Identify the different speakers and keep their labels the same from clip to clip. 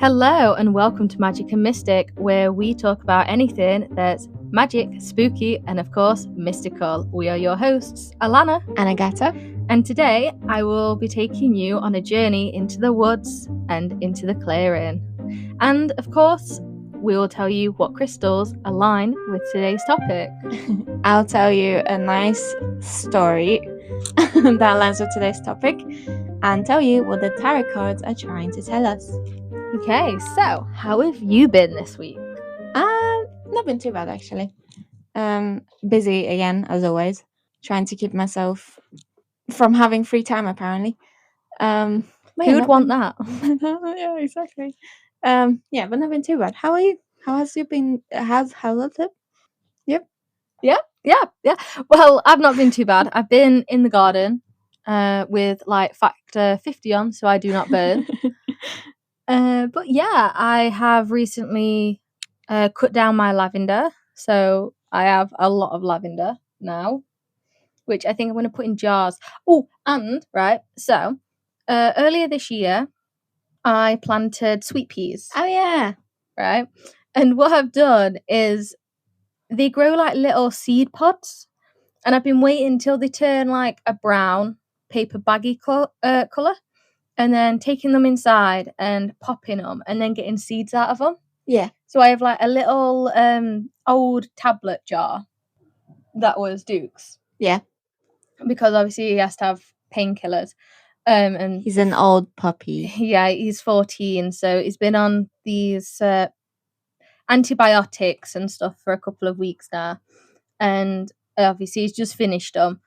Speaker 1: Hello and welcome to Magic and Mystic, where we talk about anything that's magic, spooky, and of course, mystical. We are your hosts, Alana
Speaker 2: and Agatha.
Speaker 1: And today I will be taking you on a journey into the woods and into the clearing. And of course, we will tell you what crystals align with today's topic.
Speaker 2: I'll tell you a nice story that aligns with today's topic and tell you what the tarot cards are trying to tell us.
Speaker 1: Okay, so how have you been this week?
Speaker 2: Not been too bad actually. Busy again as always, trying to keep myself from having free time apparently.
Speaker 1: Who would want that?
Speaker 2: Yeah, exactly. But not been too bad. How are you? How has you been? How's it? Yep.
Speaker 1: Yeah. Well, I've not been too bad. I've been in the garden with like factor 50 on, so I do not burn. But yeah, I have recently cut down my lavender, so I have a lot of lavender now, which I think I'm going to put in jars. Oh, and right, so earlier this year, I planted sweet peas.
Speaker 2: Oh yeah.
Speaker 1: Right, and what I've done is they grow like little seed pods, and I've been waiting till they turn like a brown paper baggy colour, and then taking them inside and popping them, and then getting seeds out of them.
Speaker 2: Yeah.
Speaker 1: So I have like a little old tablet jar that was Duke's.
Speaker 2: Yeah.
Speaker 1: Because obviously he has to have painkillers. And
Speaker 2: he's an old puppy.
Speaker 1: Yeah, he's 14, so he's been on these antibiotics and stuff for a couple of weeks now, and obviously he's just finished them.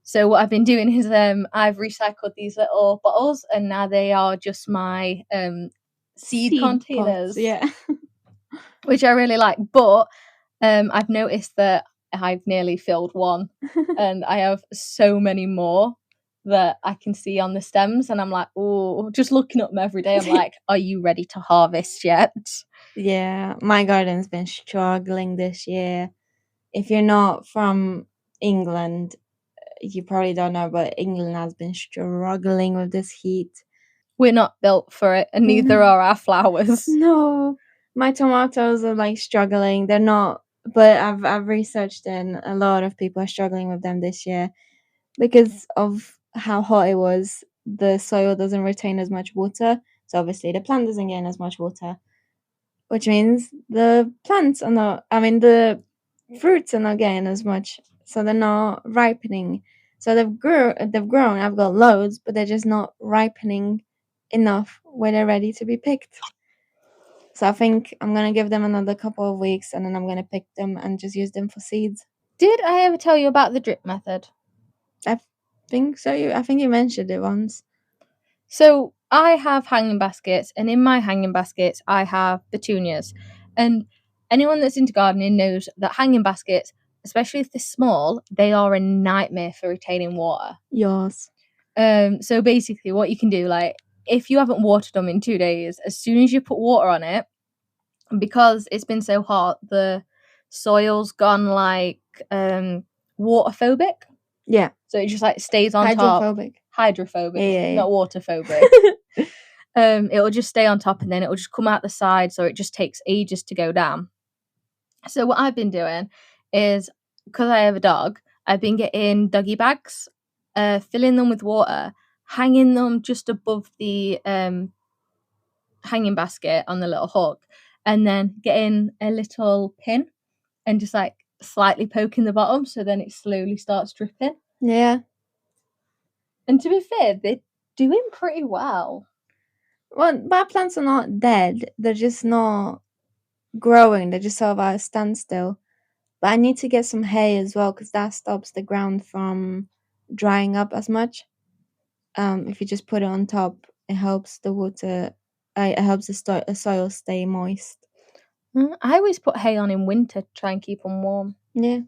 Speaker 1: So what I've been doing is I've recycled these little bottles, and now they are just my seed containers.
Speaker 2: Pots, yeah.
Speaker 1: Which I really like. But I've noticed that I've nearly filled one, and I have so many more that I can see on the stems, and I'm like, oh, just looking at them every day, I'm like, are you ready to harvest yet?
Speaker 2: Yeah, my garden's been struggling this year. If you're not from England, you probably don't know, but England has been struggling with this heat.
Speaker 1: We're not built for it, and neither are our flowers.
Speaker 2: No, my tomatoes are like struggling. They're not, but I've researched, and a lot of people are struggling with them this year because of how hot it was. The soil doesn't retain as much water, so obviously the plant doesn't gain as much water, which means the plants are not. I mean, the fruits are not getting as much, so they're not ripening. So they've grown. I've got loads, but they're just not ripening enough where they're ready to be picked. So I think I'm gonna give them another couple of weeks, and then I'm gonna pick them and just use them for seeds.
Speaker 1: Did I ever tell you about the drip method?
Speaker 2: I think so. I think you mentioned it once.
Speaker 1: So I have hanging baskets, and in my hanging baskets I have petunias. And anyone that's into gardening knows that hanging baskets, especially if they're small, they are a nightmare for retaining water.
Speaker 2: Yours.
Speaker 1: So basically what you can do, like if you haven't watered them in 2 days, as soon as you put water on it, because it's been so hot, the soil's gone like waterphobic.
Speaker 2: Yeah.
Speaker 1: So it just like stays on
Speaker 2: Hydrophobic.
Speaker 1: top. Hydrophobic.
Speaker 2: Yeah.
Speaker 1: Not waterphobic. It'll just stay on top, and then it'll just come out the side, so it just takes ages to go down. So what I've been doing is, because I have a dog, I've been getting doggy bags, filling them with water, hanging them just above the hanging basket on the little hook, and then getting a little pin and just like slightly poking the bottom, so then it slowly starts dripping.
Speaker 2: Yeah.
Speaker 1: And to be fair, they're doing pretty well.
Speaker 2: Well, my plants are not dead. They're just not growing. They're just sort of at a standstill. But I need to get some hay as well, because that stops the ground from drying up as much. If you just put it on top, it helps the water. It helps the soil stay moist.
Speaker 1: I always put hay on in winter to try and keep them warm.
Speaker 2: Yeah.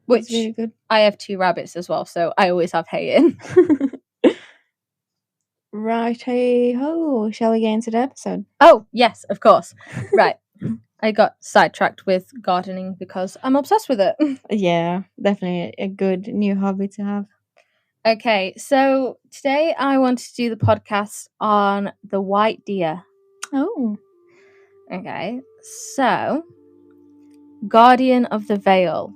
Speaker 1: Which
Speaker 2: really good.
Speaker 1: I have 2 rabbits as well, so I always have hay in.
Speaker 2: Righty ho, shall we get into the episode?
Speaker 1: Oh, yes, of course. Right. I got sidetracked with gardening because I'm obsessed with it.
Speaker 2: Yeah, definitely a good new hobby to have.
Speaker 1: Okay, so today I wanted to do the podcast on the white deer.
Speaker 2: Oh.
Speaker 1: Okay, so Guardian of the Vale.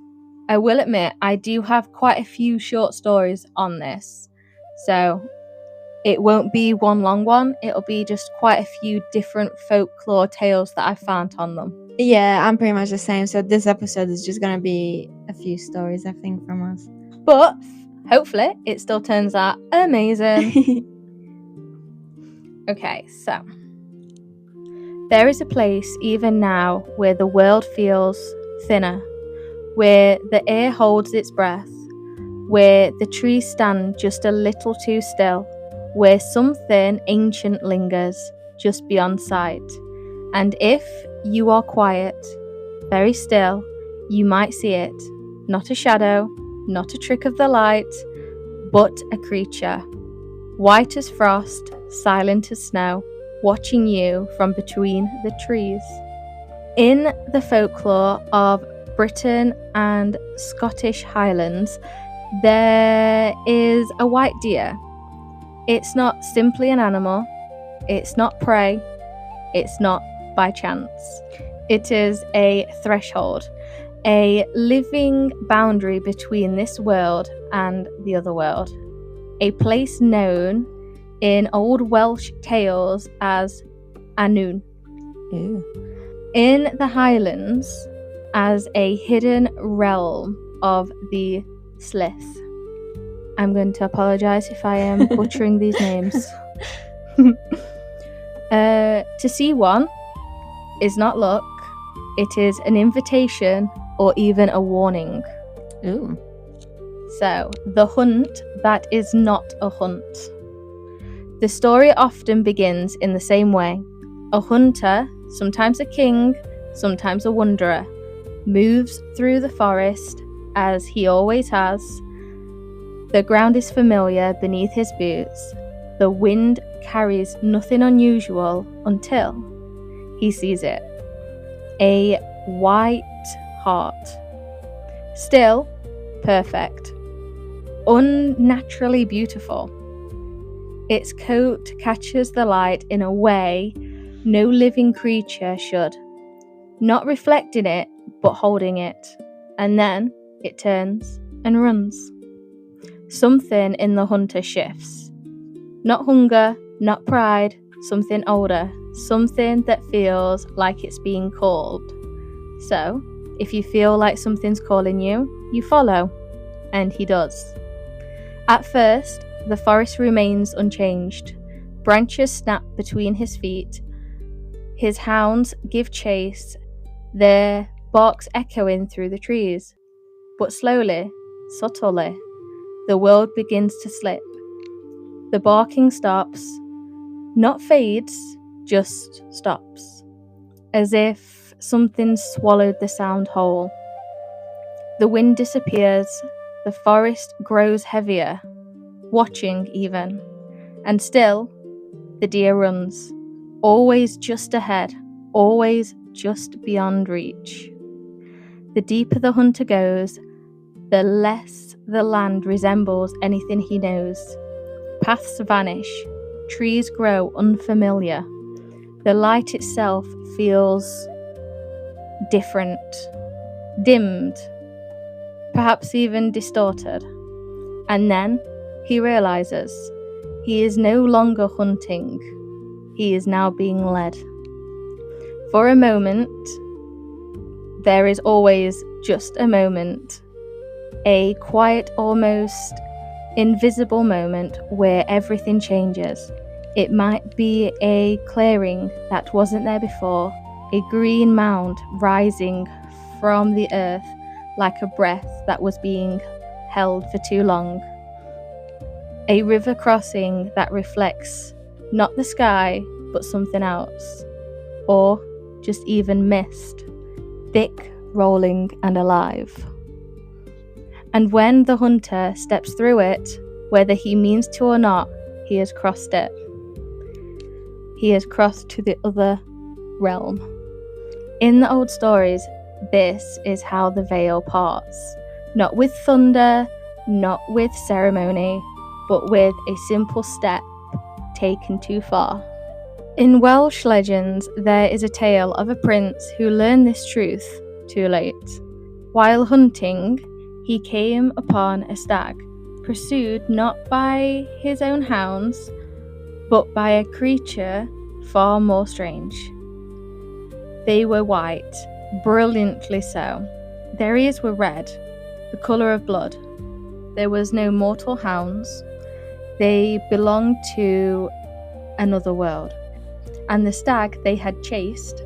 Speaker 1: I will admit, I do have quite a few short stories on this, so it won't be one long one. It'll be just quite a few different folklore tales that I found on them.
Speaker 2: Yeah, I'm pretty much the same. So this episode is just gonna be a few stories, I think, from us.
Speaker 1: But hopefully, it still turns out amazing. Okay, so there is a place even now where the world feels thinner, where the air holds its breath, where the trees stand just a little too still, where something ancient lingers just beyond sight. And if you are quiet, very still, you might see it. Not a shadow, not a trick of the light, but a creature. White as frost, silent as snow, watching you from between the trees. In the folklore of Britain and Scottish Highlands, there is a white deer. It's not simply an animal, it's not prey, it's not by chance. It is a threshold, a living boundary between this world and the other world. A place known in old Welsh tales as Annwn.
Speaker 2: Ew.
Speaker 1: In the Highlands, as a hidden realm of the Slith. I'm going to apologise if I am butchering these names. To see one is not luck, it is an invitation or even a warning.
Speaker 2: Ooh.
Speaker 1: So, the hunt that is not a hunt. The story often begins in the same way. A hunter, sometimes a king, sometimes a wanderer, moves through the forest as he always has. The ground is familiar beneath his boots. The wind carries nothing unusual until he sees it. A white hart. Still perfect. Unnaturally beautiful. Its coat catches the light in a way no living creature should. Not reflecting it, but holding it. And then it turns and runs. Something in the hunter shifts. Not hunger, not pride, something older. Something that feels like it's being called. So, if you feel like something's calling you, you follow. And he does. At first, the forest remains unchanged. Branches snap between his feet. His hounds give chase, their barks echoing through the trees. But slowly, subtly, the world begins to slip. The barking stops, not fades, just stops, as if something swallowed the sound whole. The wind disappears, the forest grows heavier, watching even, and still the deer runs, always just ahead, always just beyond reach. The deeper the hunter goes, the less the land resembles anything he knows. Paths vanish, trees grow unfamiliar. The light itself feels different, dimmed, perhaps even distorted. And then he realizes he is no longer hunting, he is now being led. For a moment, there is always just a moment, a quiet, almost invisible moment where everything changes. It might be a clearing that wasn't there before, a green mound rising from the earth like a breath that was being held for too long. A river crossing that reflects not the sky, but something else. Or just even mist, thick, rolling, and alive. And when the hunter steps through it, whether he means to or not, he has crossed it. He has crossed to the other realm. In the old stories, this is how the veil parts. Not with thunder, not with ceremony, but with a simple step taken too far. In Welsh legends, there is a tale of a prince who learned this truth too late. While hunting, he came upon a stag, pursued not by his own hounds, but by a creature far more strange. They were white, brilliantly so. Their ears were red, the colour of blood. There was no mortal hounds. They belonged to another world. And the stag they had chased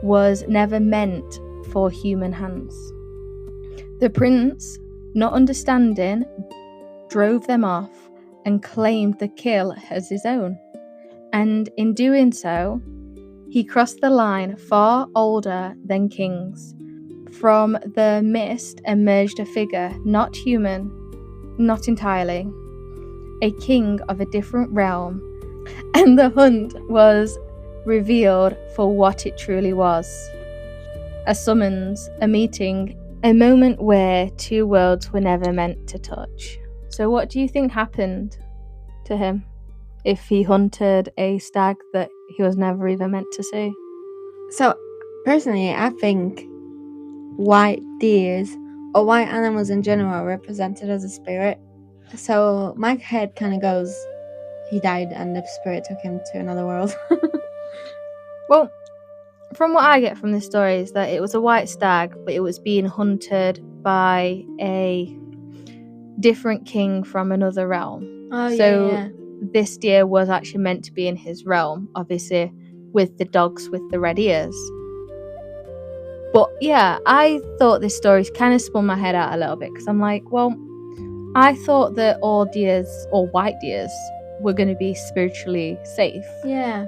Speaker 1: was never meant for human hands. The prince, not understanding, drove them off and claimed the kill as his own. And in doing so, he crossed the line far older than kings. From the mist emerged a figure not human, not entirely, a king of a different realm, and the hunt was revealed for what it truly was. A summons, a meeting, a moment where two worlds were never meant to touch. So what do you think happened to him if he hunted a stag that he was never even meant to see?
Speaker 2: So, personally, I think white deers or white animals in general are represented as a spirit. So, my head kind of goes, he died and the spirit took him to another world.
Speaker 1: Well, from what I get from this story is that it was a white stag, but it was being hunted by a different king from another realm.
Speaker 2: Oh,
Speaker 1: so
Speaker 2: yeah.
Speaker 1: This deer was actually meant to be in his realm, obviously, with the dogs with the red ears. But yeah, I thought this story kind of spun my head out a little bit because I'm like, well, I thought that all deers, or white deers, were going to be spiritually safe.
Speaker 2: Yeah.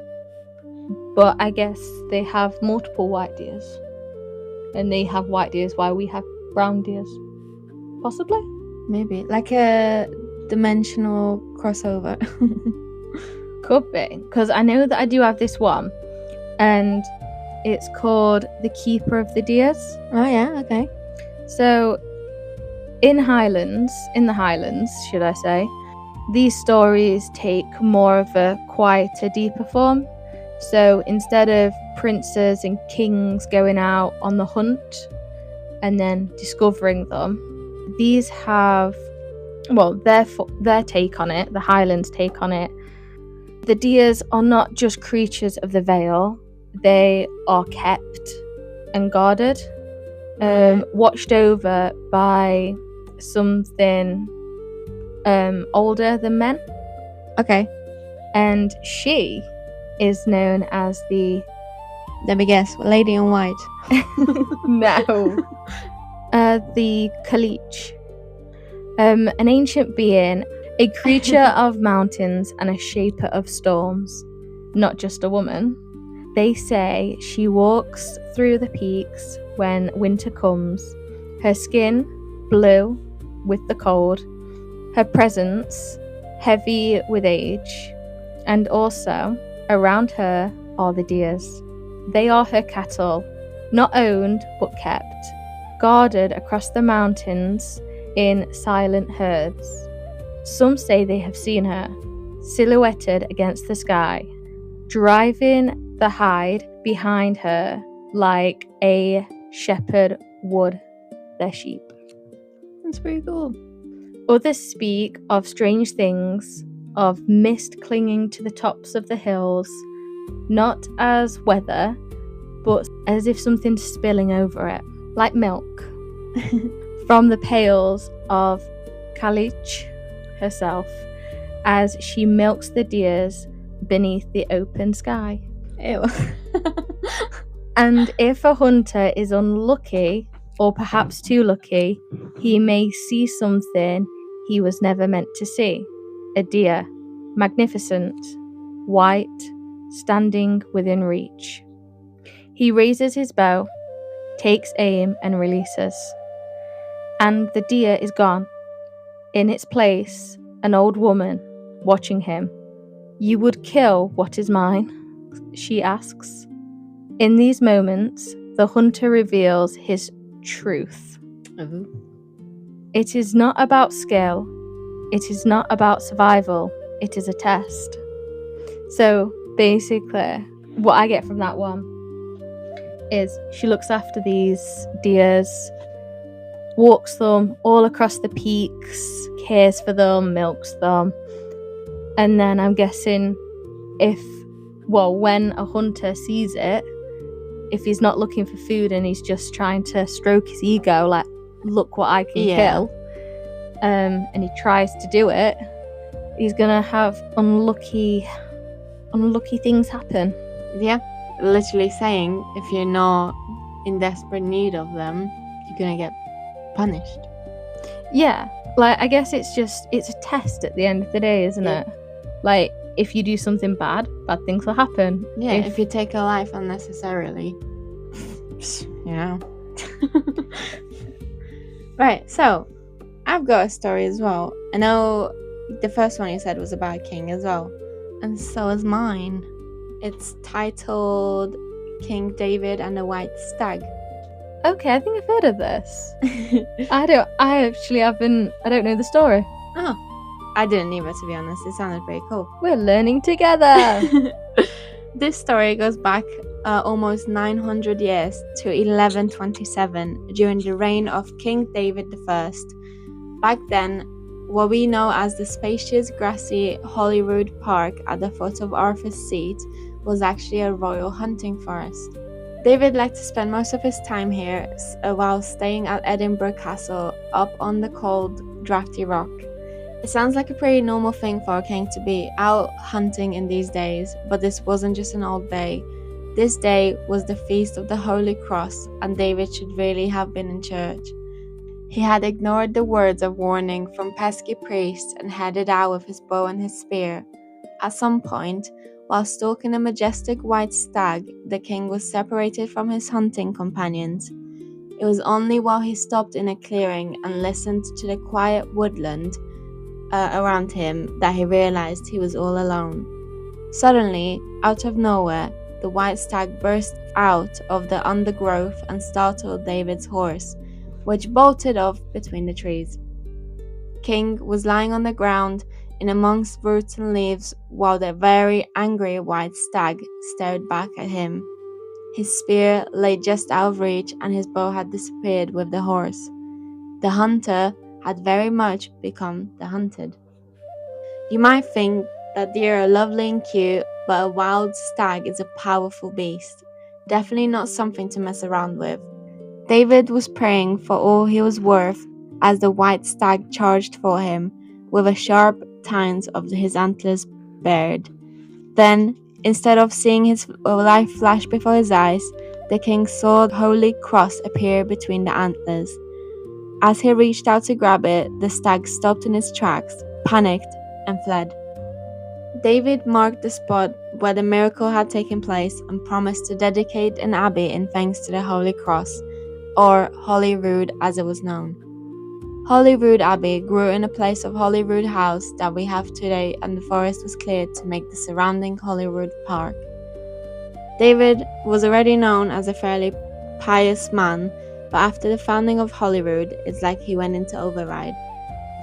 Speaker 1: But I guess they have multiple white deers. And they have white deers while we have brown deers. Possibly?
Speaker 2: Maybe. Like a dimensional crossover.
Speaker 1: Could be. Because I know that I do have this one. And it's called The Keeper of the Deers.
Speaker 2: Oh, yeah, okay.
Speaker 1: So, in the Highlands, should I say, these stories take more of a quieter, deeper form. So instead of princes and kings going out on the hunt and then discovering them, these have, well, their take on it, the Highlands' take on it. The deers are not just creatures of the Vale, they are kept and guarded, watched over by something older than men.
Speaker 2: Okay.
Speaker 1: And she is known as the...
Speaker 2: Let me guess, Lady in White.
Speaker 1: No. The Kalich. An ancient being, a creature of mountains and a shaper of storms. Not just a woman. They say she walks through the peaks when winter comes. Her skin, blue with the cold. Her presence, heavy with age. And also, around her are the deers. They are her cattle, not owned but kept, guarded across the mountains in silent herds. Some say they have seen her, silhouetted against the sky, driving the hide behind her like a shepherd would their sheep.
Speaker 2: That's pretty cool.
Speaker 1: Others speak of strange things, of mist clinging to the tops of the hills, not as weather, but as if something's spilling over it, like milk, from the pails of Kalich herself, as she milks the deers beneath the open sky.
Speaker 2: Ew.
Speaker 1: And if a hunter is unlucky, or perhaps too lucky, he may see something he was never meant to see. A deer, magnificent, white, standing within reach. He raises his bow, takes aim and releases. And the deer is gone. In its place, an old woman, watching him. "You would kill what is mine?" she asks. In these moments, the hunter reveals his truth.
Speaker 2: Uh-huh.
Speaker 1: It is not about skill. It is not about survival. It is a test. So, basically, what I get from that one is she looks after these deers, walks them all across the peaks, cares for them, milks them. And then I'm guessing when a hunter sees it, if he's not looking for food and he's just trying to stroke his ego, like, look what I can kill, and he tries to do it, he's gonna have unlucky things happen.
Speaker 2: Yeah, literally saying if you're not in desperate need of them, you're gonna get punished.
Speaker 1: Yeah, like, I guess it's a test at the end of the day, isn't it? Like, if you do something bad things will happen.
Speaker 2: Yeah, if you take a life unnecessarily. Yeah. Right, so I've got a story as well. I know the first one you said was about a king as well, and so is mine. It's titled King David and the White Stag.
Speaker 1: Okay, I think I've heard of this. I don't know the story.
Speaker 2: Oh, I didn't either, to be honest. It sounded pretty cool.
Speaker 1: We're learning together.
Speaker 2: This story goes back almost 900 years to 1127 during the reign of King David I. Back then, what we know as the spacious, grassy Holyrood Park at the foot of Arthur's Seat was actually a royal hunting forest. David liked to spend most of his time here while staying at Edinburgh Castle up on the cold, drafty rock. It sounds like a pretty normal thing for a king to be out hunting in these days, but this wasn't just an old day. This day was the Feast of the Holy Cross, and David should really have been in church. He had ignored the words of warning from pesky priests and headed out with his bow and his spear. At some point, while stalking a majestic white stag, the king was separated from his hunting companions. It was only while he stopped in a clearing and listened to the quiet woodland around him that he realized he was all alone. Suddenly, out of nowhere, the white stag burst out of the undergrowth and startled David's horse, which bolted off between the trees. King was lying on the ground in amongst roots and leaves while the very angry white stag stared back at him. His spear lay just out of reach and his bow had disappeared with the horse. The hunter had very much become the hunted. You might think that deer are lovely and cute, but a wild stag is a powerful beast. Definitely not something to mess around with. David was praying for all he was worth as the white stag charged for him, with a sharp tines of his antlers bared. Then, instead of seeing his life flash before his eyes, the king saw the holy cross appear between the antlers. As he reached out to grab it, the stag stopped in its tracks, panicked, and fled. David marked the spot where the miracle had taken place and promised to dedicate an abbey in thanks to the Holy Cross, or Holyrood as it was known. Holyrood Abbey grew in a place of Holyrood House that we have today, and the forest was cleared to make the surrounding Holyrood Park. David was already known as a fairly pious man, but after the founding of Holyrood, it's like he went into override,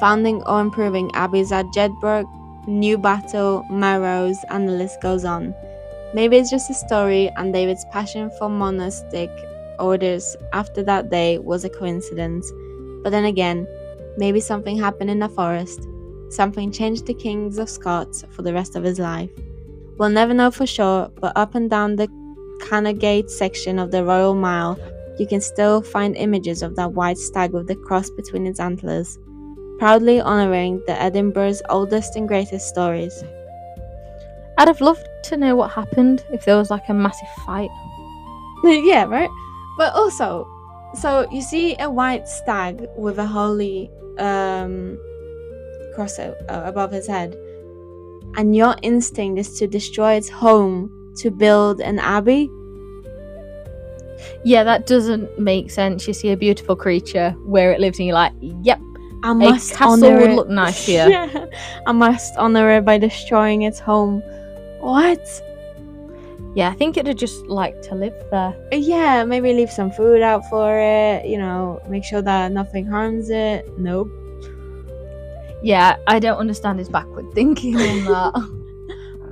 Speaker 2: founding or improving abbeys at Jedburgh, Newbattle, Melrose, and the list goes on. Maybe it's just a story, and David's passion for monastic orders after that day was a coincidence. But then again, maybe something happened in the forest. Something changed the Kings of Scots for the rest of his life. We'll never know for sure, but up and down the Canongate section of the Royal Mile, you can still find images of that white stag with the cross between its antlers, proudly honouring the Edinburgh's oldest and greatest stories.
Speaker 1: I'd have loved to know what happened if there was like a massive fight.
Speaker 2: Yeah, right? But also, so you see a white stag with a holy cross above his head, and your instinct is to destroy its home to build an abbey?
Speaker 1: Yeah, that doesn't make sense. You see a beautiful creature where it lives and you're like, yep,
Speaker 2: I must
Speaker 1: a castle
Speaker 2: honor
Speaker 1: would
Speaker 2: it.
Speaker 1: look nice here.
Speaker 2: Yeah, I must honor it by destroying its home. What?
Speaker 1: Yeah, I think it'd just like to live there.
Speaker 2: Yeah, maybe leave some food out for it, make sure that nothing harms it. Nope.
Speaker 1: Yeah, I don't understand his backward thinking on that.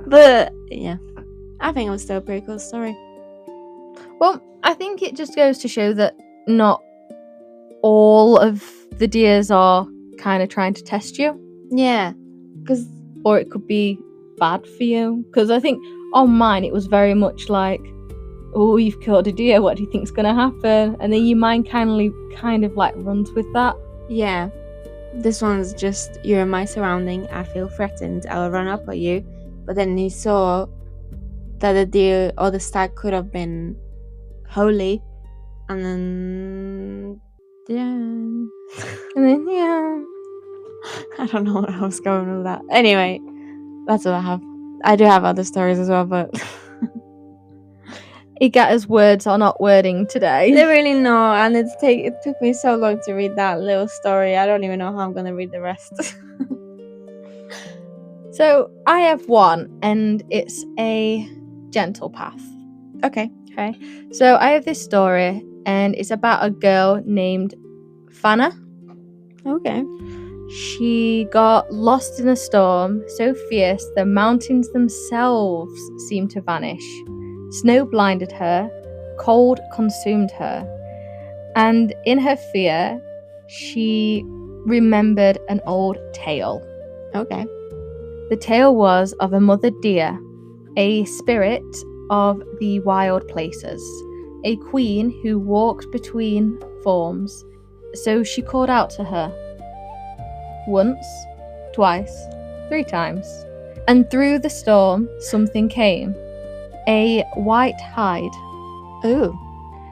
Speaker 2: But, yeah. I think it was still a pretty cool story.
Speaker 1: Well, I think it just goes to show that not all of the deers are kind of trying to test you.
Speaker 2: Yeah, because
Speaker 1: Or it could be bad for you. Because I think on mine it was very much like, oh, you've killed a deer, what do you think's going to happen? And then your mind kind of like runs with that.
Speaker 2: yeah, this one's just, you're in my surrounding, I feel threatened, I'll run up at you. But then he saw that the deer or the stag could have been holy, and then
Speaker 1: Yeah.
Speaker 2: I don't know where I was going with that. Anyway, that's what I have. I do have other stories as well, but
Speaker 1: Igata's words are not wording today.
Speaker 2: they're really not. And it took me so long to read that little story. I don't even know how I'm gonna read the rest.
Speaker 1: So I have one, and it's a gentle path.
Speaker 2: Okay.
Speaker 1: So I have this story, and it's about a girl named Fana.
Speaker 2: Okay.
Speaker 1: She got lost in a storm so fierce the mountains themselves seemed to vanish. Snow blinded her, cold consumed her, and in her fear, she remembered an old tale.
Speaker 2: Okay.
Speaker 1: The tale was of a mother deer, a spirit of the wild places, a queen who walked between forms. So she called out to her. Once, twice, 3 times. And through the storm, something came. A white hide.
Speaker 2: Ooh.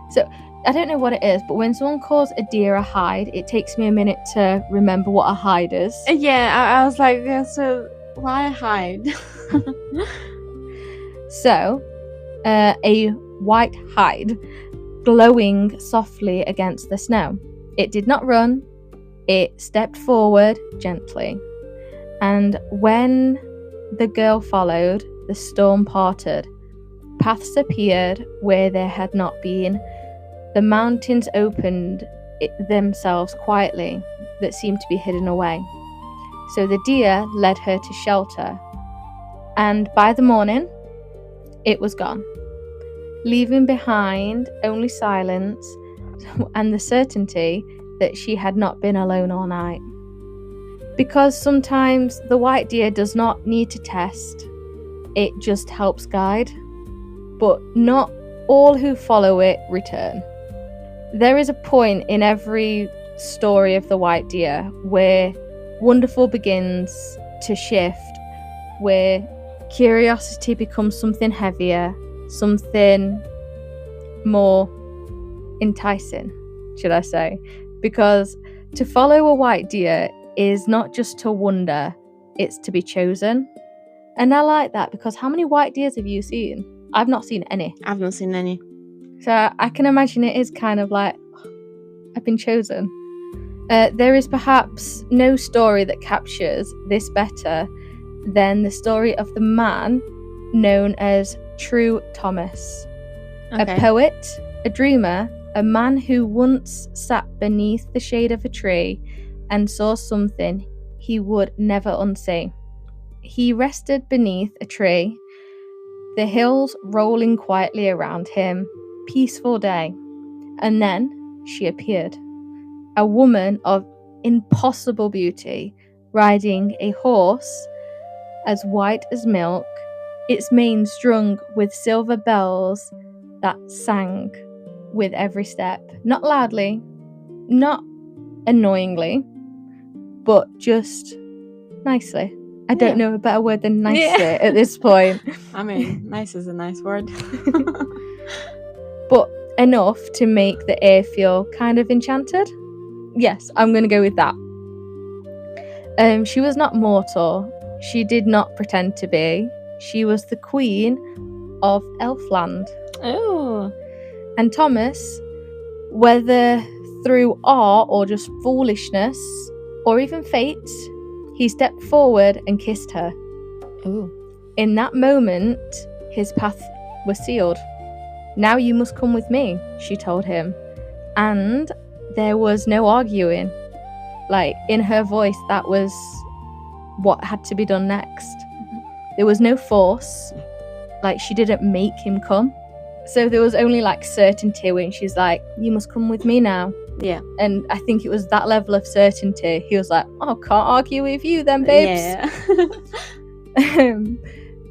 Speaker 1: So, I don't know what it is, but when someone calls a deer a hide, it takes me a minute to remember what a hide is.
Speaker 2: Yeah, I was like, yeah, so why hide?
Speaker 1: So, a white hide glowing softly against the snow. It did not run. It stepped forward gently, and when the girl followed, the storm parted. Paths appeared where there had not been. The mountains opened themselves quietly that seemed to be hidden away. So the deer led her to shelter, and by the morning, it was gone, leaving behind only silence and the certainty that she had not been alone all night. Because sometimes the white deer does not need to test, it just helps guide. But not all who follow it return. There is a point in every story of the white deer where wonderful begins to shift, where curiosity becomes something heavier, something more enticing, should I say. Because to follow a white deer is not just to wonder, it's to be chosen. And I like that, because how many white deers have you seen? I've not seen any.
Speaker 2: I've not seen any.
Speaker 1: So I can imagine it is kind of like, I've been chosen. There is perhaps no story that captures this better than the story of the man known as True Thomas.
Speaker 2: Okay.
Speaker 1: A poet, a dreamer, a man who once sat beneath the shade of a tree and saw something he would never unsee. He rested beneath a tree, the hills rolling quietly around him, peaceful day. And then she appeared, a woman of impossible beauty, riding a horse as white as milk, its mane strung with silver bells that sang with every step, not loudly, not annoyingly, but just nicely. I don't know a better word than nicely at this point.
Speaker 2: I mean, nice is a nice word.
Speaker 1: But enough to make the air feel kind of enchanted. Yes, I'm going to go with that. She was not mortal. She did not pretend to be. She was the queen of Elfland.
Speaker 2: Oh.
Speaker 1: And Thomas, whether through awe or just foolishness, or even fate, he stepped forward and kissed her.
Speaker 2: Ooh.
Speaker 1: In that moment, his path was sealed. Now you must come with me, she told him. And there was no arguing. Like, in her voice, that was what had to be done next. There was no force. like she didn't make him come. So there was only like certainty when she's like, you must come with me now.
Speaker 2: Yeah.
Speaker 1: And I think it was that level of certainty. He was like, oh, can't argue with you then, babes.
Speaker 2: Yeah.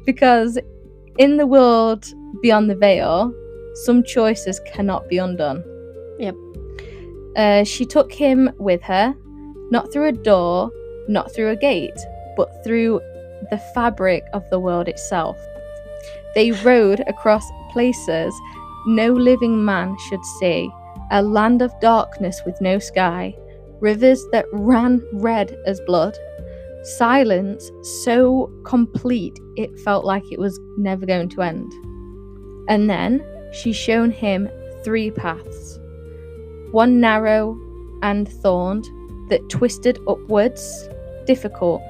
Speaker 1: Because in the world beyond the veil, some choices cannot be undone.
Speaker 2: Yep.
Speaker 1: She took him with her, not through a door, not through a gate, but through the fabric of the world itself. They rode across places no living man should see, a land of darkness with no sky, rivers that ran red as blood, silence so complete it felt like it was never going to end. And then she shown him 3 paths, one narrow and thorned that twisted upwards, difficult,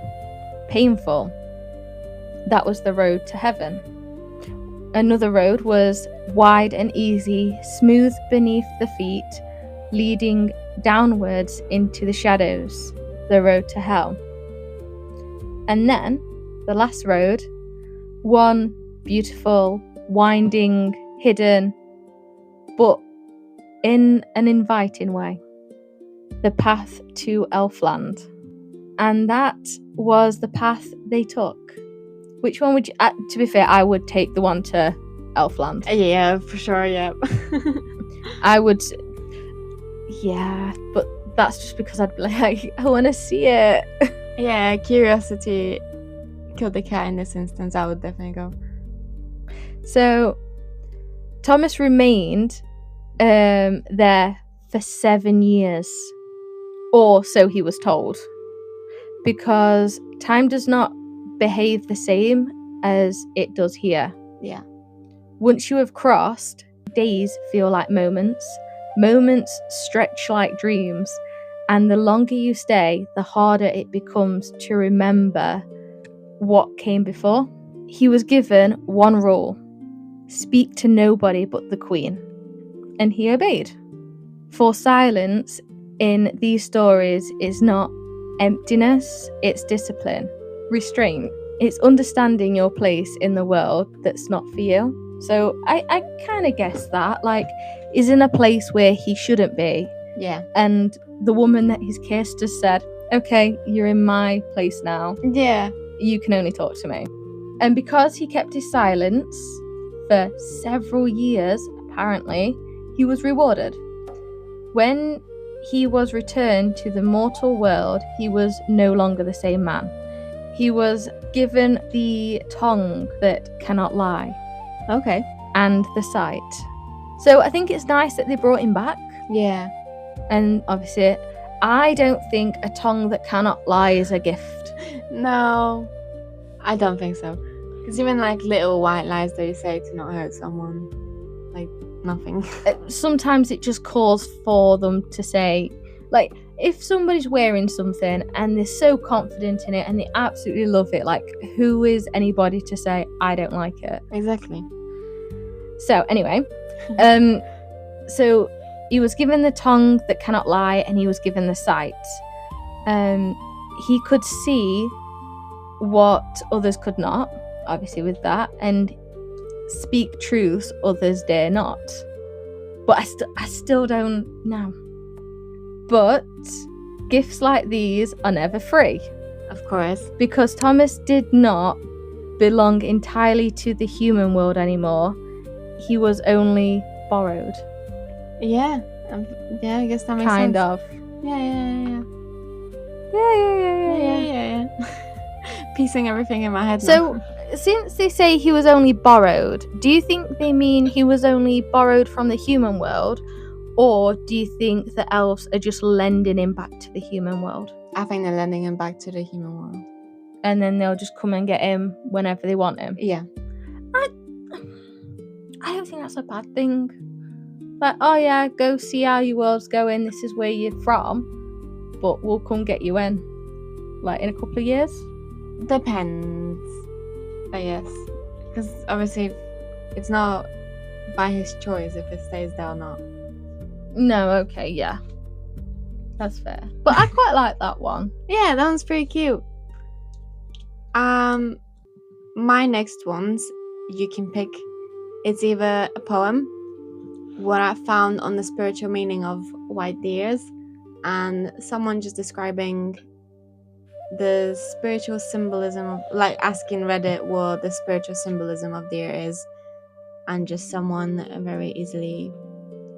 Speaker 1: painful. That was the road to heaven. Another road was wide and easy, smooth beneath the feet, leading downwards into the shadows, the road to hell. And then the last road, one beautiful, winding, hidden, but in an inviting way, the path to Elfland. And that was the path they took. Which one would you, to be fair, I would take the one to Elfland.
Speaker 2: Yeah, for sure, yeah.
Speaker 1: I would, yeah, but that's just because I'd be like, I want to see it.
Speaker 2: Yeah, curiosity killed the cat in this instance. I would definitely go.
Speaker 1: So, Thomas remained there for 7 years, or so he was told, because time does not behave the same as it does here.
Speaker 2: Yeah.
Speaker 1: Once you have crossed, days feel like moments, moments stretch like dreams, and the longer you stay, the harder it becomes to remember what came before. He was given one rule: speak to nobody but the Queen, and he obeyed. For silence in these stories is not emptiness, it's discipline. Restraint. It's understanding your place in the world that's not for you. So I kind of guess that, like, is in a place where he shouldn't be.
Speaker 2: Yeah.
Speaker 1: And the woman that he's kissed just said, okay, you're in my place now.
Speaker 2: Yeah.
Speaker 1: You can only talk to me. And because he kept his silence for several years, apparently, he was rewarded. When he was returned to the mortal world, he was no longer the same man. He was given the tongue that cannot lie.
Speaker 2: Okay.
Speaker 1: And the sight. So I think it's nice that they brought him back.
Speaker 2: Yeah.
Speaker 1: And obviously, I don't think a tongue that cannot lie is a gift.
Speaker 2: No, I don't think so. Because even like little white lies that you say to not hurt someone, like nothing.
Speaker 1: Sometimes it just calls for them to say, like, if somebody's wearing something and they're so confident in it and they absolutely love it, like, who is anybody to say, I don't like it?
Speaker 2: Exactly.
Speaker 1: So anyway, so he was given the tongue that cannot lie, and he was given the sight. He could see what others could not, obviously with that, and speak truths others dare not. But I still don't know. But gifts like these are never free.
Speaker 2: Of course. Because
Speaker 1: Thomas did not belong entirely to the human world anymore. He was only borrowed.
Speaker 2: Yeah. Yeah, I guess that makes sense.
Speaker 1: Kind of.
Speaker 2: Yeah.
Speaker 1: Yeah.
Speaker 2: Piecing everything in my head
Speaker 1: So,
Speaker 2: now.
Speaker 1: Since they say he was only borrowed, do you think they mean he was only borrowed from the human world? Or do you think the elves are just lending him back to the human world?
Speaker 2: I think they're lending him back to the human world.
Speaker 1: And then they'll just come and get him whenever they want him?
Speaker 2: Yeah.
Speaker 1: I don't think that's a bad thing. Like, oh yeah, go see how your world's going, this is where you're from, but we'll come get you in. Like, in a couple of years?
Speaker 2: Depends, I guess. Because obviously it's not by his choice if it stays there or not.
Speaker 1: No, okay, yeah. That's fair. But I quite like that one.
Speaker 2: Yeah, that one's pretty cute. My next ones you can pick. It's either a poem, what I found on the spiritual meaning of white deers, and someone just describing the spiritual symbolism of, like, asking Reddit what the spiritual symbolism of deer is, and just someone very easily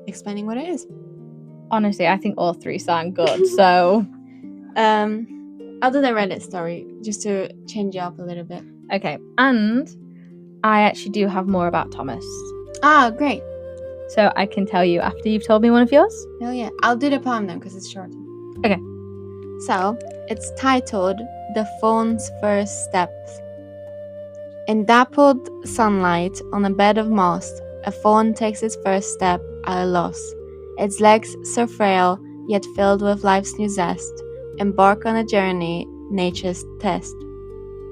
Speaker 2: explaining what it is.
Speaker 1: Honestly, I think all three sound good. So,
Speaker 2: I'll do the Reddit story just to change it up a little bit.
Speaker 1: okay. And I actually do have more about Thomas.
Speaker 2: Ah, great.
Speaker 1: So I can tell you after you've told me one of yours.
Speaker 2: Oh yeah, I'll do the poem then because it's short.
Speaker 1: Okay.
Speaker 2: So it's titled "The Fawn's First Steps." In dappled sunlight on a bed of moss, a fawn takes its first step at a loss. Its legs so frail, yet filled with life's new zest, embark on a journey, nature's test.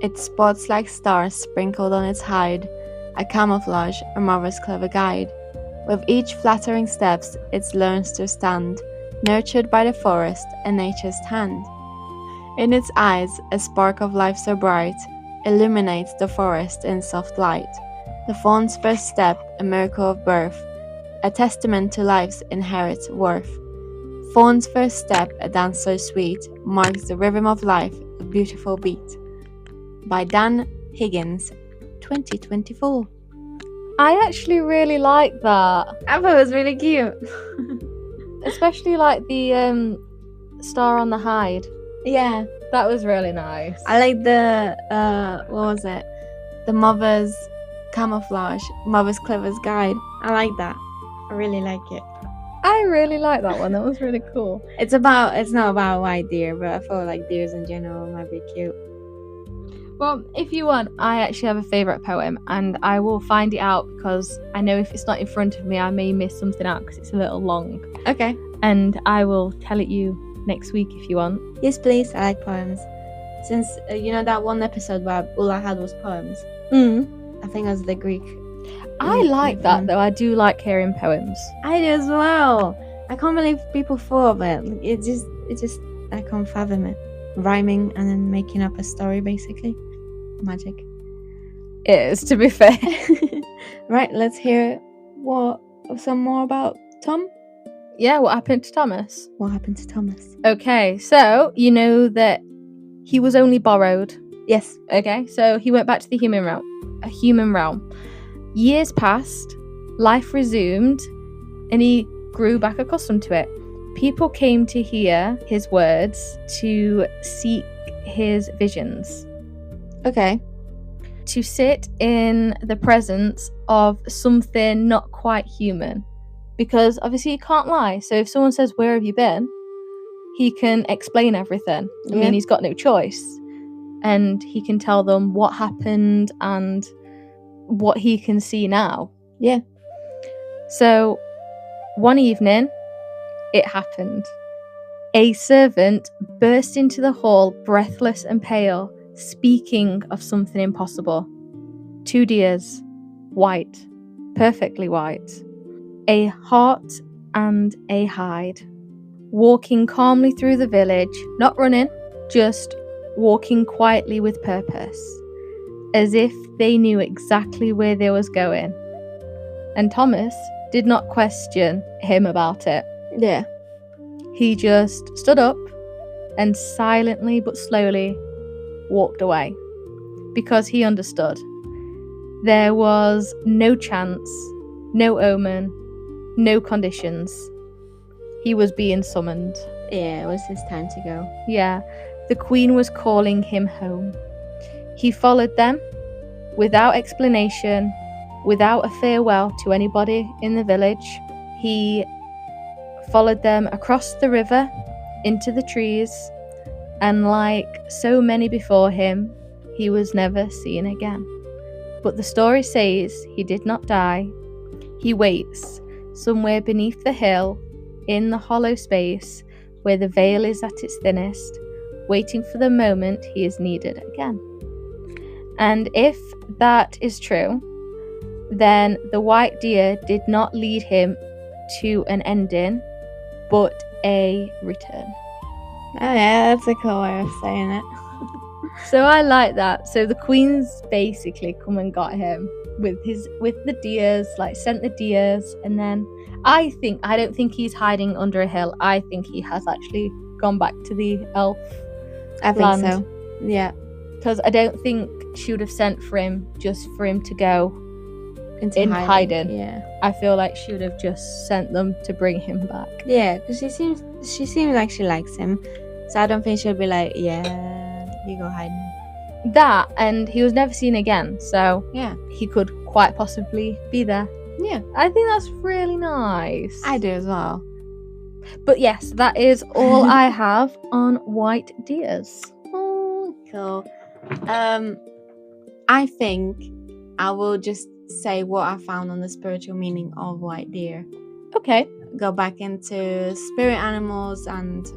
Speaker 2: Its spots like stars sprinkled on its hide, a camouflage, a mother's clever guide. With each flattering steps, it learns to stand, nurtured by the forest and nature's hand. In its eyes, a spark of life so bright illuminates the forest in soft light. The fawn's first step, a miracle of birth, a testament to life's inherent worth. Fawn's first step, a dance so sweet, marks the rhythm of life, a beautiful beat. By Dan Higgins, 2024.
Speaker 1: I actually really like that.
Speaker 2: I thought it was really cute.
Speaker 1: Especially like the star on the hide.
Speaker 2: Yeah.
Speaker 1: That was really nice.
Speaker 2: I like the, what was it? The mother's camouflage, mother's clever's guide. I like that. I really like it.
Speaker 1: I really like that one. That was really cool.
Speaker 2: It's not about white deer, but I feel like deers in general might be cute.
Speaker 1: Well, if you want, I actually have a favourite poem, and I will find it out because I know if it's not in front of me, I may miss something out because it's a little long.
Speaker 2: Okay.
Speaker 1: And I will tell it you next week if you want.
Speaker 2: Yes, please. I like poems. Since, you know that one episode where all I had was poems? I think it was the Greek.
Speaker 1: I like that, though. I do like hearing poems.
Speaker 2: I do as well. I can't believe people thought of it. It just, I can't fathom it. Rhyming and then making up a story, basically. Magic.
Speaker 1: It is, to be fair.
Speaker 2: Right, let's hear some more about Tom.
Speaker 1: Yeah, what happened to Thomas?
Speaker 2: What happened to Thomas?
Speaker 1: Okay, so you know that he was only borrowed.
Speaker 2: Yes.
Speaker 1: Okay, so he went back to the human realm. Years passed, life resumed, and he grew back accustomed to it. People came to hear his words, to seek his visions.
Speaker 2: Okay.
Speaker 1: To sit in the presence of something not quite human. Because obviously he can't lie. So if someone says, "Where have you been?" he can explain everything. I mean, he's got no choice. And he can tell them what happened and what he can see now.
Speaker 2: Yeah.
Speaker 1: So one evening, it happened. A servant burst into the hall, breathless and pale, speaking of something impossible. 2 deers, white, perfectly white. A heart and a hide. Walking calmly through the village, not running, just walking quietly with purpose, as if they knew exactly where they was going. And Thomas did not question him about it.
Speaker 2: Yeah.
Speaker 1: He just stood up and silently but slowly walked away, because he understood. There was no chance, no omen, no conditions. He was being summoned.
Speaker 2: Yeah, it was his time to go.
Speaker 1: Yeah, the Queen was calling him home. He followed them without explanation, without a farewell to anybody in the village. He followed them across the river, into the trees, and like so many before him, he was never seen again. But the story says he did not die. He waits somewhere beneath the hill, in the hollow space where the veil is at its thinnest, waiting for the moment he is needed again. And if that is true, then the white deer did not lead him to an ending, but a return.
Speaker 2: Oh yeah, that's a cool way of saying it.
Speaker 1: So I like that. So the queen's basically come and got him with the deers, like sent the deers, and then I don't think he's hiding under a hill. I think he has actually gone back to the elf
Speaker 2: I think
Speaker 1: land.
Speaker 2: so. Yeah.
Speaker 1: Because I don't think she would have sent for him just for him to go
Speaker 2: in
Speaker 1: hiding.
Speaker 2: Yeah.
Speaker 1: I feel like she would have just sent them to bring him back.
Speaker 2: Yeah, because she seems like she likes him. So I don't think she'll be like, yeah, you go hide now.
Speaker 1: That, and he was never seen again, so
Speaker 2: yeah,
Speaker 1: he could quite possibly be there.
Speaker 2: Yeah.
Speaker 1: I think that's really nice.
Speaker 2: I do as well.
Speaker 1: But yes, that is all I have on white deers.
Speaker 2: Oh, cool. I think I will just say what I found on the spiritual meaning of white deer.
Speaker 1: Okay.
Speaker 2: Go back into spirit animals and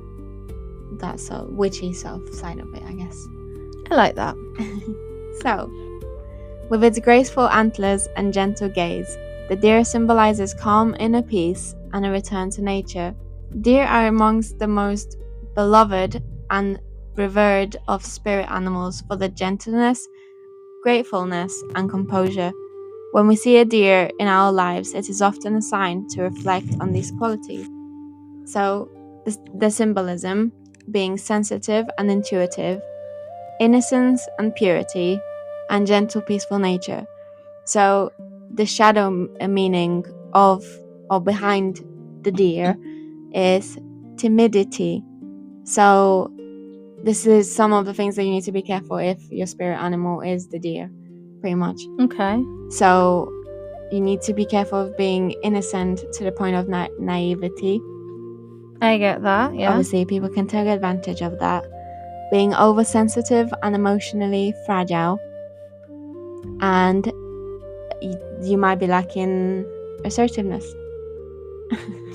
Speaker 2: that sort of witchy side of it, I guess.
Speaker 1: I like that.
Speaker 2: So, with its graceful antlers and gentle gaze, the deer symbolizes calm inner peace and a return to nature. Deer are amongst the most beloved and revered of spirit animals for their gentleness, gratefulness, and composure. When we see a deer in our lives, it is often a sign to reflect on these qualities. So, the symbolism being sensitive and intuitive, innocence and purity, and gentle, peaceful nature. So, the shadow meaning of or behind the deer is timidity. So, this is some of the things that you need to be careful if your spirit animal is the deer, pretty much.
Speaker 1: Okay.
Speaker 2: So, you need to be careful of being innocent to the point of naivety.
Speaker 1: I get that, yeah.
Speaker 2: Obviously, people can take advantage of that. Being oversensitive and emotionally fragile. And you might be lacking assertiveness.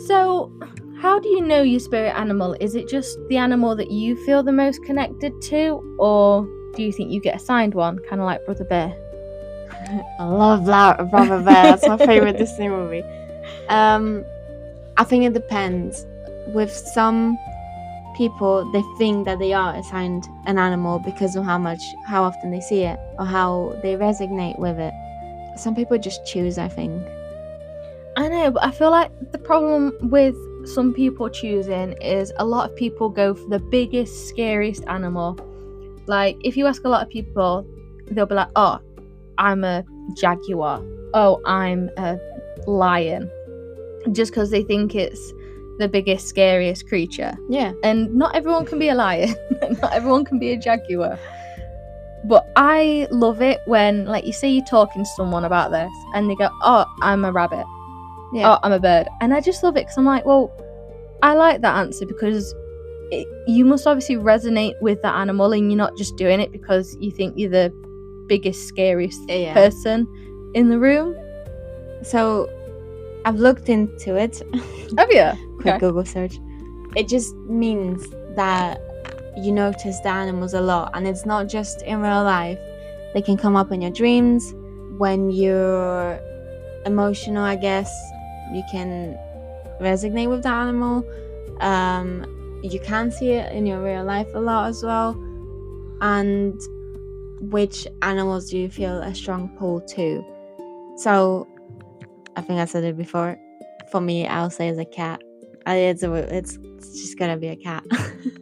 Speaker 1: So, how do you know your spirit animal? Is it just the animal that you feel the most connected to? Or do you think you get assigned one, kind of like Brother Bear?
Speaker 2: I love Brother Bear. That's my favorite Disney movie. I think it depends. With some people, they think that they are assigned an animal because of how often they see it or how they resonate with it. Some people just choose, I think.
Speaker 1: I know, but I feel like the problem with some people choosing is a lot of people go for the biggest, scariest animal. Like, if you ask a lot of people, they'll be like, oh, I'm a jaguar. Oh, I'm a lion. Just because they think it's the biggest, scariest creature.
Speaker 2: Yeah.
Speaker 1: And not everyone can be a lion. Not everyone can be a jaguar. But I love it when, like, you say you're talking to someone about this and they go, oh, I'm a rabbit. Yeah. Oh, I'm a bird. And I just love it because I'm like, well, I like that answer because you must obviously resonate with that animal and you're not just doing it because you think you're the biggest, scariest person in the room.
Speaker 2: So, I've looked into it.
Speaker 1: Have you?
Speaker 2: Quick Google search. It just means that you notice the animals a lot, and it's not just in real life. They can come up in your dreams when you're emotional, I guess. You can resonate with the animal. You can see it in your real life a lot as well. And which animals do you feel a strong pull to? So, I think I said it before. For me, I'll say it's a cat. It's just gonna be a cat.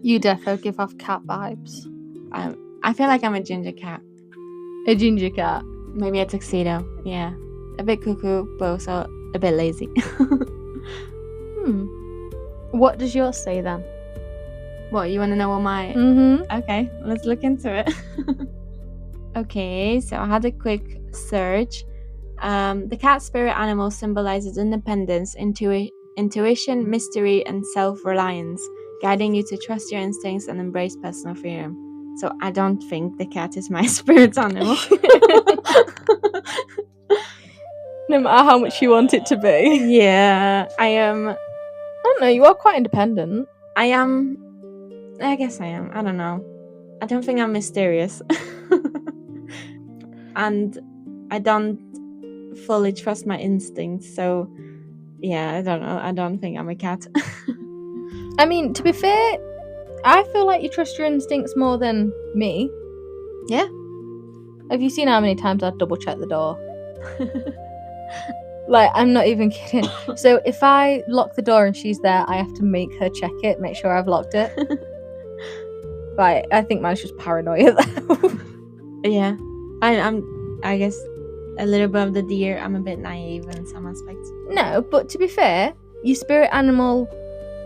Speaker 1: You defo give off cat vibes.
Speaker 2: I feel like I'm a ginger cat.
Speaker 1: A ginger cat.
Speaker 2: Maybe a tuxedo. Yeah, a bit cuckoo, but also a bit lazy.
Speaker 1: What does yours say then?
Speaker 2: What, you want to know what my? Okay, let's look into it. Okay, so I had a quick search. The cat spirit animal symbolizes independence, intuition, mystery, and self-reliance, guiding you to trust your instincts and embrace personal freedom. So I don't think the cat is my spirit animal.
Speaker 1: No matter how much you want it to be.
Speaker 2: Yeah, I am.
Speaker 1: I don't know, you are quite independent.
Speaker 2: I am. I guess I am. I don't know. I don't think I'm mysterious. And I don't fully trust my instincts, so yeah, I don't know. I don't think I'm a cat.
Speaker 1: I mean, to be fair, I feel like you trust your instincts more than me.
Speaker 2: Yeah.
Speaker 1: Have you seen how many times I've double checked the door? Like, I'm not even kidding. So if I lock the door and she's there, I have to make her check it, make sure I've locked it. Right, I think mine's just paranoia though.
Speaker 2: Yeah. I guess a little bit of the deer. I'm a bit naive in some aspects.
Speaker 1: No, but to be fair, your spirit animal,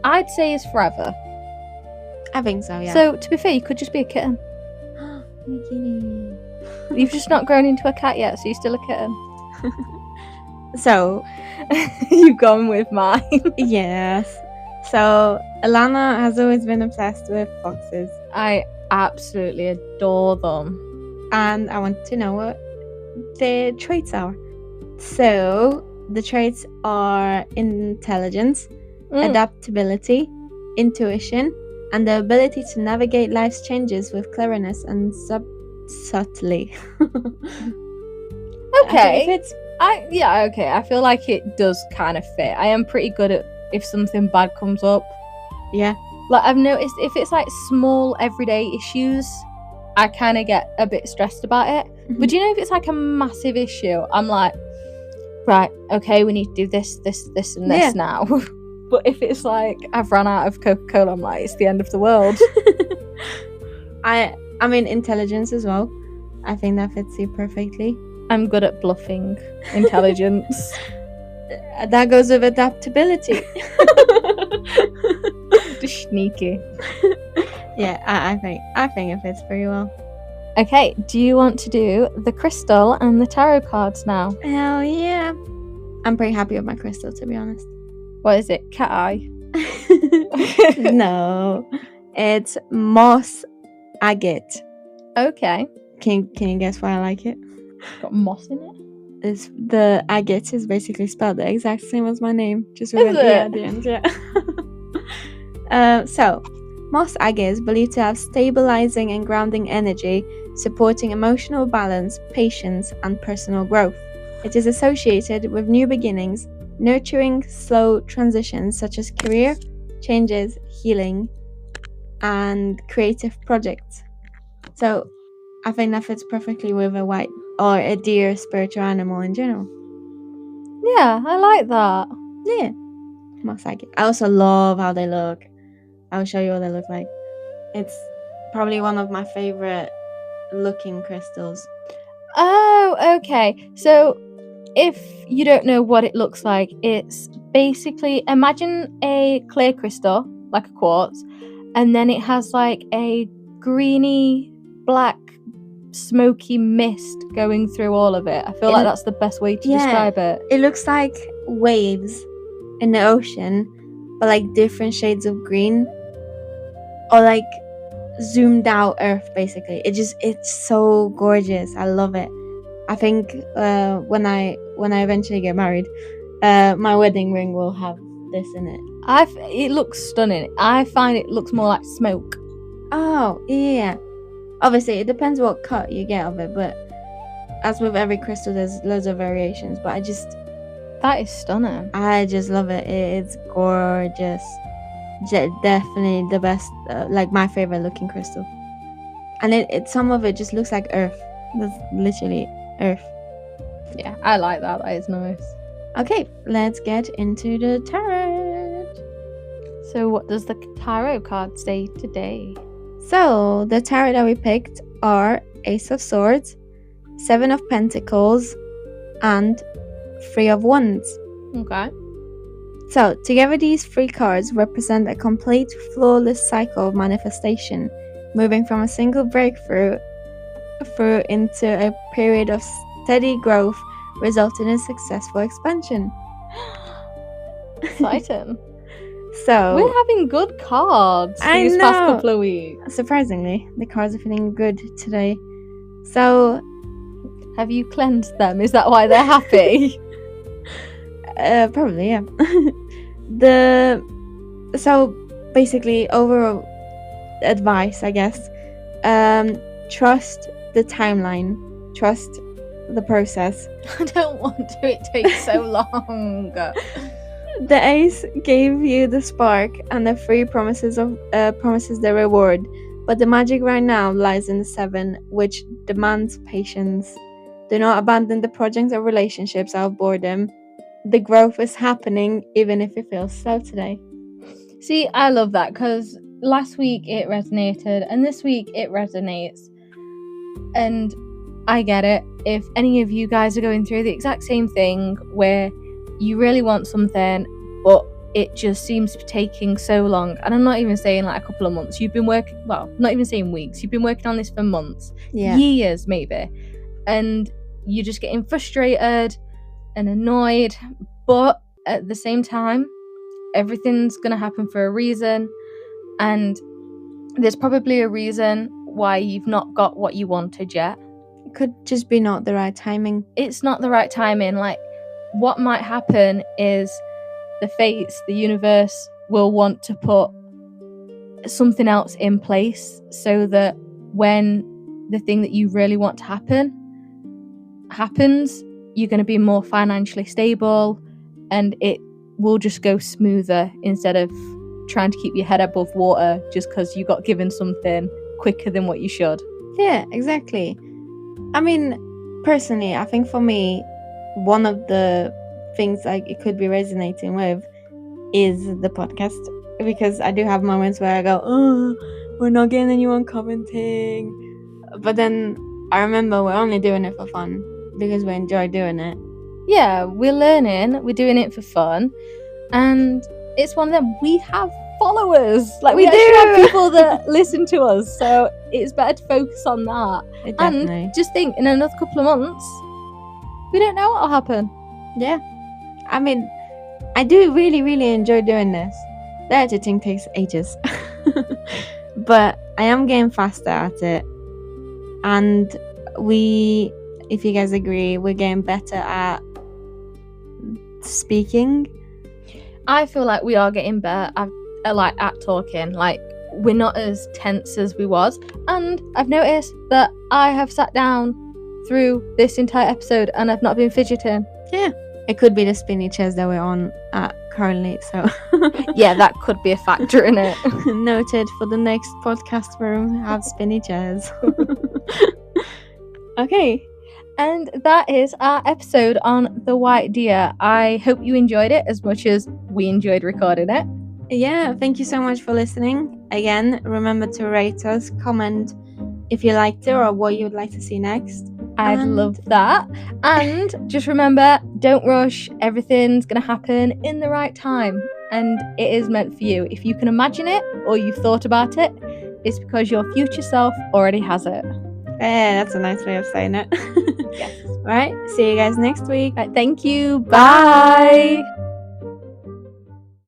Speaker 1: I'd say, is forever.
Speaker 2: I think so, yeah.
Speaker 1: So to be fair, you could just be a kitten.
Speaker 2: Bikini.
Speaker 1: You've just not grown into a cat yet, so you're still a kitten.
Speaker 2: So,
Speaker 1: You've gone with mine.
Speaker 2: yes. So, Alana has always been obsessed with foxes.
Speaker 1: I absolutely adore them.
Speaker 2: And I want to know what their traits are. So, the traits are intelligence, adaptability, intuition, and the ability to navigate life's changes with cleverness and subtly.
Speaker 1: Okay. Okay. I feel like it does kind of fit. I am pretty good at if something bad comes up.
Speaker 2: Yeah.
Speaker 1: Like, I've noticed if it's like small everyday issues, I kind of get a bit stressed about it.
Speaker 2: Mm-hmm.
Speaker 1: But you know, if it's like a massive issue, I'm like, right, okay, we need to do this, and this now. But if it's like I've run out of Coca-Cola, I'm like, it's the end of the world.
Speaker 2: I mean, intelligence as well. I think that fits you perfectly.
Speaker 1: I'm good at bluffing intelligence.
Speaker 2: That goes with adaptability.
Speaker 1: Just sneaky.
Speaker 2: Yeah, I think it fits very well.
Speaker 1: Okay, do you want to do the crystal and the tarot cards now?
Speaker 2: Hell yeah. I'm pretty happy with my crystal, to be honest.
Speaker 1: What is it? Cat eye?
Speaker 2: No. It's moss agate.
Speaker 1: Okay.
Speaker 2: Can you guess why I like it?
Speaker 1: It's got moss in it?
Speaker 2: It's the agate is basically spelled the exact same as my name, just with an E at the end. Yeah. So, moss agate is believed to have stabilizing and grounding energy, supporting emotional balance, patience, and personal growth. It is associated with new beginnings, nurturing slow transitions such as career changes, healing, and creative projects. So, I think that fits perfectly with a white or a deer spiritual animal in general.
Speaker 1: Yeah, I like that.
Speaker 2: Yeah, moss agate. I also love how they look. I'll show you what they look like. It's probably one of my favorite looking crystals.
Speaker 1: Oh, okay. So, if you don't know what it looks like, it's basically, imagine a clear crystal, like a quartz, and then it has like a greeny, black, smoky mist going through all of it. I feel like that's the best way to describe it.
Speaker 2: It looks like waves in the ocean, but like different shades of green, or like zoomed out earth, basically. It's so gorgeous. I love it. I think when I eventually get married, my wedding ring will have this in it.
Speaker 1: It looks stunning. I find it looks more like smoke.
Speaker 2: Oh, yeah. Obviously, it depends what cut you get of it, but as with every crystal, there's loads of variations. But
Speaker 1: that is stunning.
Speaker 2: I just love it. It's gorgeous. Definitely the best, like my favorite looking crystal. And it some of it just looks like earth. That's literally earth.
Speaker 1: Yeah, I like that. That is nice.
Speaker 2: Okay, let's get into the tarot.
Speaker 1: So what does the tarot card say today?
Speaker 2: So the tarot that we picked are Ace of Swords, Seven of Pentacles, and Three of Wands.
Speaker 1: Okay.
Speaker 2: So together these three cards represent a complete flawless cycle of manifestation, moving from a single breakthrough through into a period of steady growth, resulting in successful expansion.
Speaker 1: Exciting.
Speaker 2: So
Speaker 1: we're having good cards these past couple of weeks.
Speaker 2: Surprisingly, the cards are feeling good today. So,
Speaker 1: have you cleansed them? Is that why they're happy?
Speaker 2: Probably, yeah. So basically, overall advice, I guess. Trust the timeline. Trust the process.
Speaker 1: I don't want to. It takes so long.
Speaker 2: The Ace gave you the spark, and the 3 promises the reward. But the magic right now lies in the 7, which demands patience. Do not abandon the projects or relationships out of boredom. The growth is happening even if it feels slow today.
Speaker 1: See, I love that because last week it resonated and this week it resonates. And I get it. If any of you guys are going through the exact same thing where you really want something, but it just seems to be taking so long, and I'm not even saying like a couple of months, you've been working, well, not even saying weeks, you've been working on this for months, years maybe, and you're just getting frustrated and annoyed, but at the same time, everything's going to happen for a reason, and there's probably a reason why you've not got what you wanted yet.
Speaker 2: It could just be not the right timing.
Speaker 1: It's not the right timing. Like, what might happen is the fates, the universe will want to put something else in place so that when the thing that you really want to happens, you're going to be more financially stable and it will just go smoother instead of trying to keep your head above water just because you got given something quicker than what you should.
Speaker 2: Yeah, exactly. I mean, personally, I think for me, one of the things like it could be resonating with is the podcast, because I do have moments where I go, oh, we're not getting anyone commenting, but then I remember we're only doing it for fun because we enjoy doing it.
Speaker 1: Yeah, we're learning, we're doing it for fun, and it's one of them. We have followers, like we actually have people that listen to us, so it's better to focus on that. And just think, in another couple of months, we don't know what'll happen.
Speaker 2: Yeah, I mean, I do really, really enjoy doing this. The editing takes ages, but I am getting faster at it, and if you guys agree, we're getting better at speaking.
Speaker 1: I feel like we are getting better at talking. Like, we're not as tense as we was, and I've noticed that I have sat down through this entire episode and I've not been fidgeting.
Speaker 2: Yeah, it could be the spinny chairs that we're on currently, so
Speaker 1: yeah, that could be a factor in it.
Speaker 2: Noted for the next podcast room, have spinny chairs. Okay,
Speaker 1: and that is our episode on the white deer. I hope you enjoyed it as much as we enjoyed recording it.
Speaker 2: Yeah, thank you so much for listening. Again, remember to rate us, comment if you liked it or what you would like to see next.
Speaker 1: I'd love that. And just remember, don't rush. Everything's going to happen in the right time. And it is meant for you. If you can imagine it or you've thought about it, it's because your future self already has it.
Speaker 2: Yeah, that's a nice way of saying it.
Speaker 1: Yes.
Speaker 2: Right, see you guys next week.
Speaker 1: Right, thank you. Bye.